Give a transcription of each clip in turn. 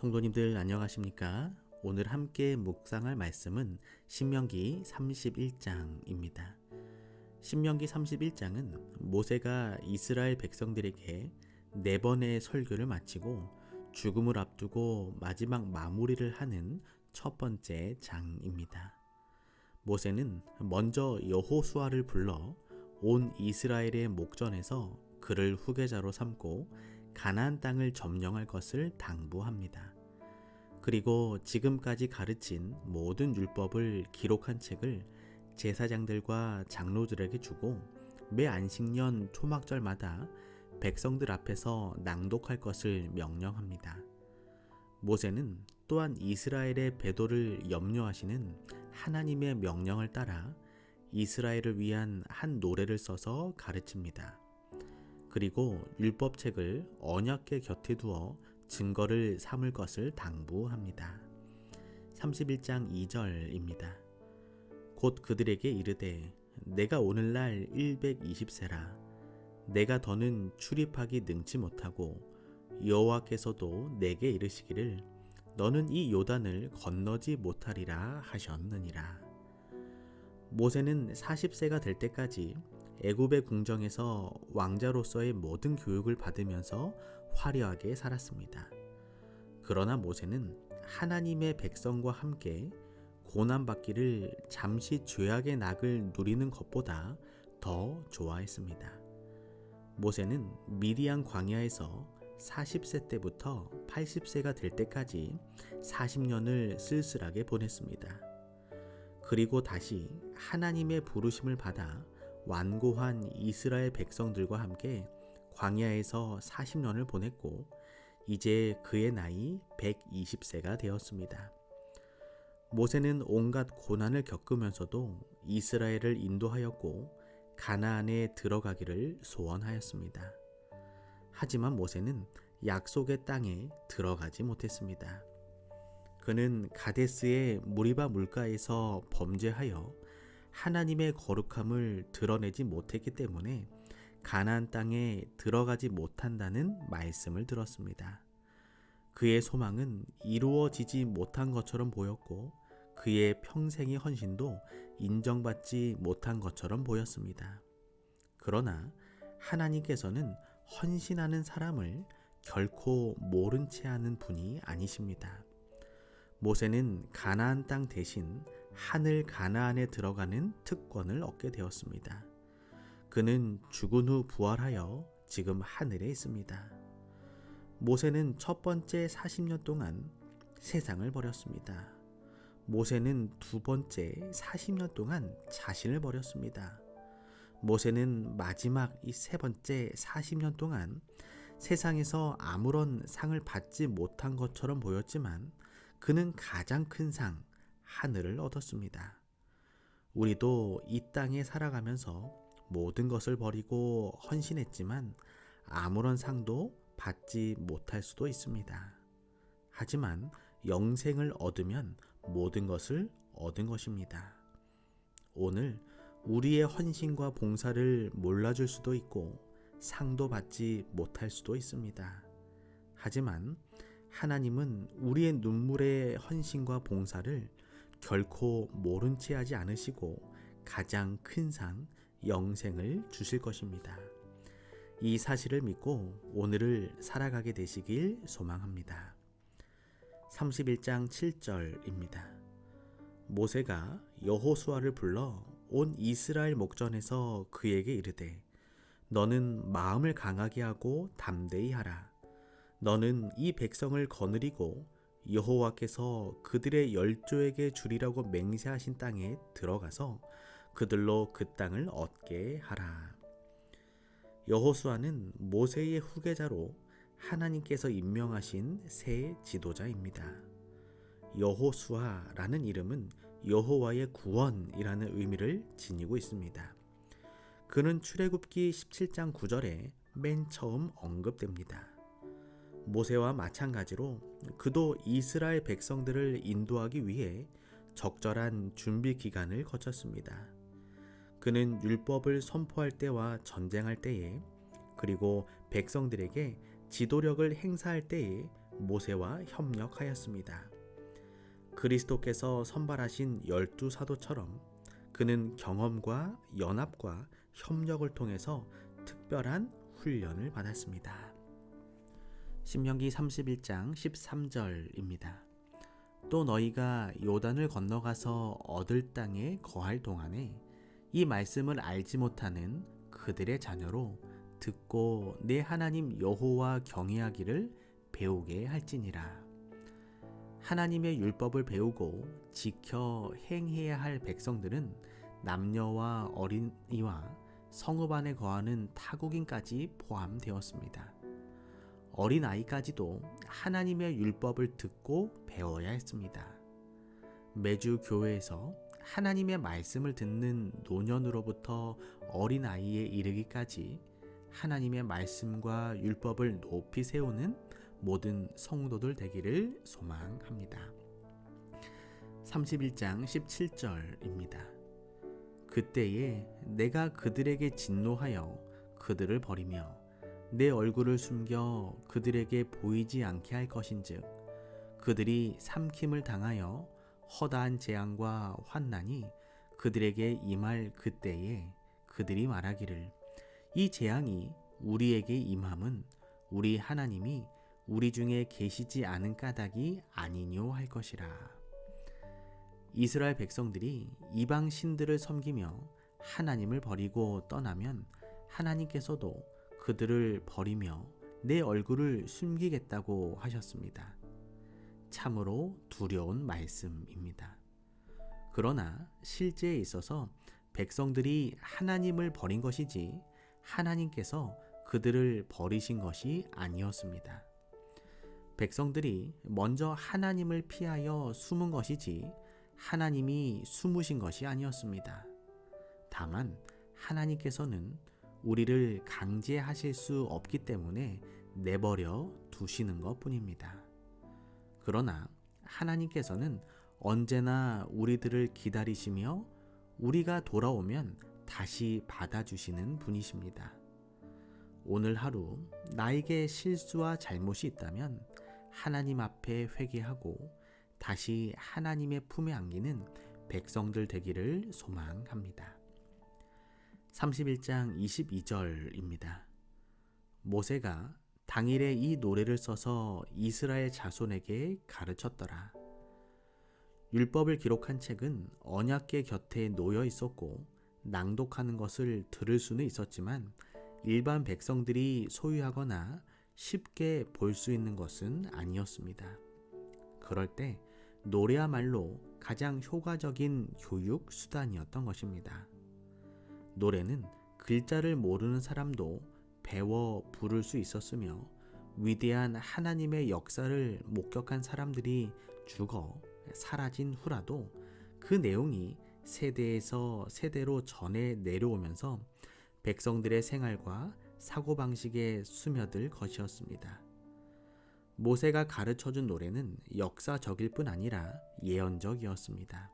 성도님들 안녕하십니까? 오늘 함께 묵상할 말씀은 신명기 31장입니다. 신명기 31장은 모세가 이스라엘 백성들에게 4번의 설교를 마치고 죽음을 앞두고 마지막 마무리를 하는 첫 번째 장입니다. 모세는 먼저 여호수아를 불러 온 이스라엘의 목전에서 그를 후계자로 삼고 가나안 땅을 점령할 것을 당부합니다. 그리고 지금까지 가르친 모든 율법을 기록한 책을 제사장들과 장로들에게 주고 매 안식년 초막절마다 백성들 앞에서 낭독할 것을 명령합니다. 모세는 또한 이스라엘의 배도를 염려하시는 하나님의 명령을 따라 이스라엘을 위한 한 노래를 써서 가르칩니다. 그리고 율법책을 언약궤 곁에 두어 증거를 삼을 것을 당부합니다. 31장 2절입니다. 곧 그들에게 이르되 내가 오늘날 120세라 내가 더는 출입하기 능치 못하고 여호와께서도 내게 이르시기를 너는 이 요단을 건너지 못하리라 하셨느니라. 모세는 40세가 될 때까지 애굽의 궁정에서 왕자로서의 모든 교육을 받으면서 화려하게 살았습니다. 그러나 모세는 하나님의 백성과 함께 고난받기를 잠시 죄악의 낙을 누리는 것보다 더 좋아했습니다. 모세는 미디안 광야에서 40세 때부터 80세가 될 때까지 40년을 쓸쓸하게 보냈습니다. 그리고 다시 하나님의 부르심을 받아 완고한 이스라엘 백성들과 함께 광야에서 40년을 보냈고 이제 그의 나이 120세가 되었습니다. 모세는 온갖 고난을 겪으면서도 이스라엘을 인도하였고 가나안에 들어가기를 소원하였습니다. 하지만 모세는 약속의 땅에 들어가지 못했습니다. 그는 가데스의 무리바 물가에서 범죄하여 하나님의 거룩함을 드러내지 못했기 때문에 가나안 땅에 들어가지 못한다는 말씀을 들었습니다. 그의 소망은 이루어지지 못한 것처럼 보였고 그의 평생의 헌신도 인정받지 못한 것처럼 보였습니다. 그러나 하나님께서는 헌신하는 사람을 결코 모른 채 하는 분이 아니십니다. 모세는 가나안 땅 대신 하늘 가나안에 들어가는 특권을 얻게 되었습니다. 그는 죽은 후 부활하여 지금 하늘에 있습니다. 모세는 첫 번째 40년 동안 세상을 버렸습니다. 모세는 두 번째 40년 동안 자신을 버렸습니다. 모세는 마지막 이 세 번째 40년 동안 세상에서 아무런 상을 받지 못한 것처럼 보였지만 그는 가장 큰 상, 하늘을 얻었습니다. 우리도 이 땅에 살아가면서 모든 것을 버리고 헌신했지만 아무런 상도 받지 못할 수도 있습니다. 하지만 영생을 얻으면 모든 것을 얻은 것입니다. 오늘 우리의 헌신과 봉사를 몰라줄 수도 있고 상도 받지 못할 수도 있습니다. 하지만 하나님은 우리의 눈물의 헌신과 봉사를 결코 모른 채 하지 않으시고 가장 큰 상, 영생을 주실 것입니다. 이 사실을 믿고 오늘을 살아가게 되시길 소망합니다. 31장 7절입니다. 모세가 여호수아를 불러 온 이스라엘 목전에서 그에게 이르되 너는 마음을 강하게 하고 담대히 하라. 너는 이 백성을 거느리고 여호와께서 그들의 열조에게 주리라고 맹세하신 땅에 들어가서 그들로 그 땅을 얻게 하라. 여호수아는 모세의 후계자로 하나님께서 임명하신 새 지도자입니다. 여호수아라는 이름은 여호와의 구원이라는 의미를 지니고 있습니다. 그는 출애굽기 17장 9절에 맨 처음 언급됩니다. 모세와 마찬가지로 그도 이스라엘 백성들을 인도하기 위해 적절한 준비 기간을 거쳤습니다. 그는 율법을 선포할 때와 전쟁할 때에 그리고 백성들에게 지도력을 행사할 때에 모세와 협력하였습니다. 그리스도께서 선발하신 12사도처럼 그는 경험과 연합과 협력을 통해서 특별한 훈련을 받았습니다. 신명기 31장 13절입니다. 또 너희가 요단을 건너가서 얻을 땅에 거할 동안에 이 말씀을 알지 못하는 그들의 자녀로 듣고 내 하나님 여호와 경외하기를 배우게 할지니라. 하나님의 율법을 배우고 지켜 행해야 할 백성들은 남녀와 어린이와 성읍 안에 거하는 타국인까지 포함되었습니다. 어린아이까지도 하나님의 율법을 듣고 배워야 했습니다. 매주 교회에서 하나님의 말씀을 듣는 노년으로부터 어린아이에 이르기까지 하나님의 말씀과 율법을 높이 세우는 모든 성도들 되기를 소망합니다. 31장 17절입니다. 그때에 내가 그들에게 진노하여 그들을 버리며 내 얼굴을 숨겨 그들에게 보이지 않게 할 것인즉 그들이 삼킴을 당하여 허다한 재앙과 환난이 그들에게 임할 그때에 그들이 말하기를 이 재앙이 우리에게 임함은 우리 하나님이 우리 중에 계시지 않은 까닭이 아니뇨 할 것이라. 이스라엘 백성들이 이방 신들을 섬기며 하나님을 버리고 떠나면 하나님께서도 그들을 버리며 내 얼굴을 숨기겠다고 하셨습니다. 참으로 두려운 말씀입니다. 그러나 실제에 있어서 백성들이 하나님을 버린 것이지 하나님께서 그들을 버리신 것이 아니었습니다. 백성들이 먼저 하나님을 피하여 숨은 것이지 하나님이 숨으신 것이 아니었습니다. 다만 하나님께서는 우리를 강제하실 수 없기 때문에 내버려 두시는 것 뿐입니다. 그러나 하나님께서는 언제나 우리들을 기다리시며 우리가 돌아오면 다시 받아주시는 분이십니다. 오늘 하루 나에게 실수와 잘못이 있다면 하나님 앞에 회개하고 다시 하나님의 품에 안기는 백성들 되기를 소망합니다. 31장 22절입니다. 모세가 당일에 이 노래를 써서 이스라엘 자손에게 가르쳤더라. 율법을 기록한 책은 언약궤 곁에 놓여 있었고 낭독하는 것을 들을 수는 있었지만 일반 백성들이 소유하거나 쉽게 볼 수 있는 것은 아니었습니다. 그럴 때 노래야말로 가장 효과적인 교육 수단이었던 것입니다. 노래는 글자를 모르는 사람도 배워 부를 수 있었으며 위대한 하나님의 역사를 목격한 사람들이 죽어 사라진 후라도 그 내용이 세대에서 세대로 전해 내려오면서 백성들의 생활과 사고방식에 스며들 것이었습니다. 모세가 가르쳐준 노래는 역사적일 뿐 아니라 예언적이었습니다.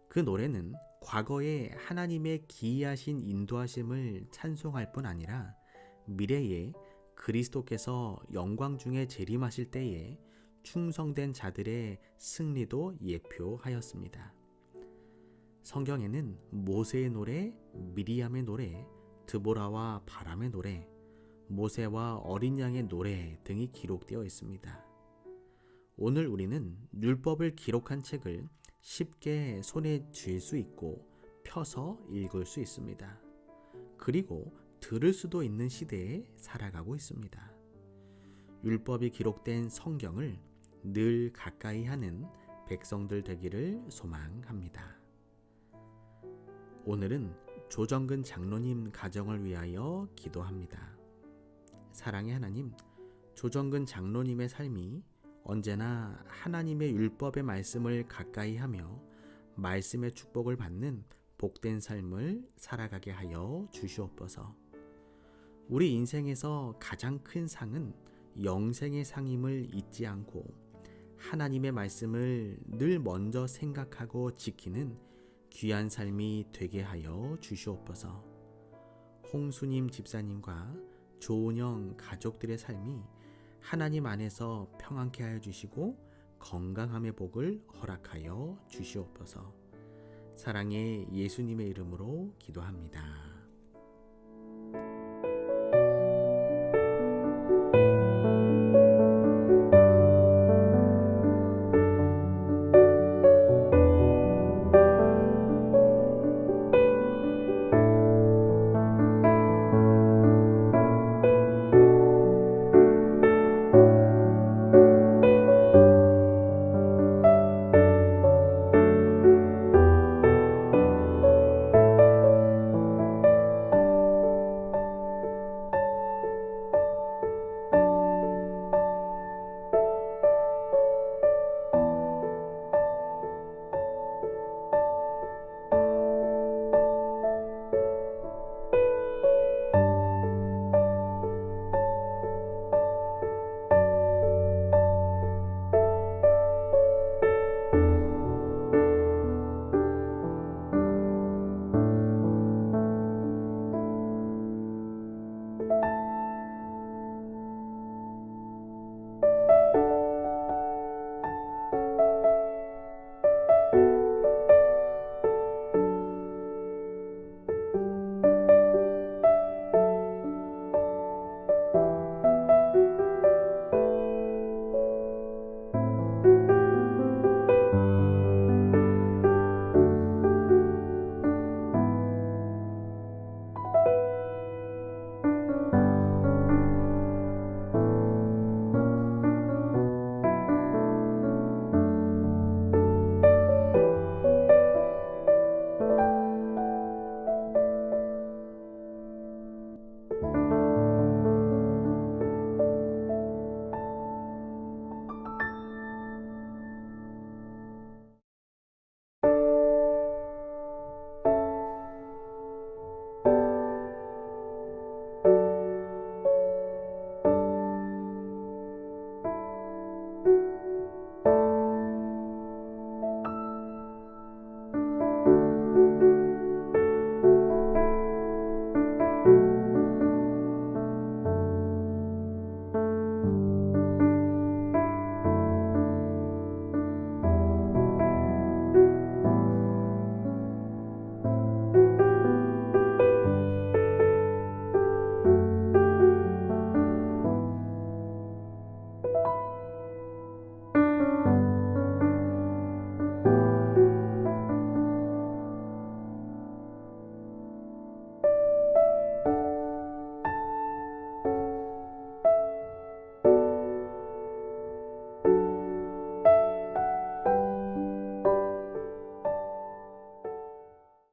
그 노래는 과거에 하나님의 기이하신 인도하심을 찬송할 뿐 아니라 미래에 그리스도께서 영광 중에 재림하실 때에 충성된 자들의 승리도 예표하였습니다. 성경에는 모세의 노래, 미리암의 노래, 드보라와 바람의 노래, 모세와 어린 양의 노래 등이 기록되어 있습니다. 오늘 우리는 율법을 기록한 책을 쉽게 손에 쥘 수 있고 펴서 읽을 수 있습니다. 그리고 들을 수도 있는 시대에 살아가고 있습니다. 율법이 기록된 성경을 늘 가까이 하는 백성들 되기를 소망합니다. 오늘은 조정근 장로님 가정을 위하여 기도합니다. 사랑의 하나님, 조정근 장로님의 삶이 언제나 하나님의 율법의 말씀을 가까이 하며 말씀의 축복을 받는 복된 삶을 살아가게 하여 주시옵소서. 우리 인생에서 가장 큰 상은 영생의 상임을 잊지 않고 하나님의 말씀을 늘 먼저 생각하고 지키는 귀한 삶이 되게 하여 주시옵소서. 홍수님 집사님과 조은영 가족들의 삶이 하나님 안에서 평안케 하여 주시고 건강함의 복을 허락하여 주시옵소서. 사랑의 예수님의 이름으로 기도합니다.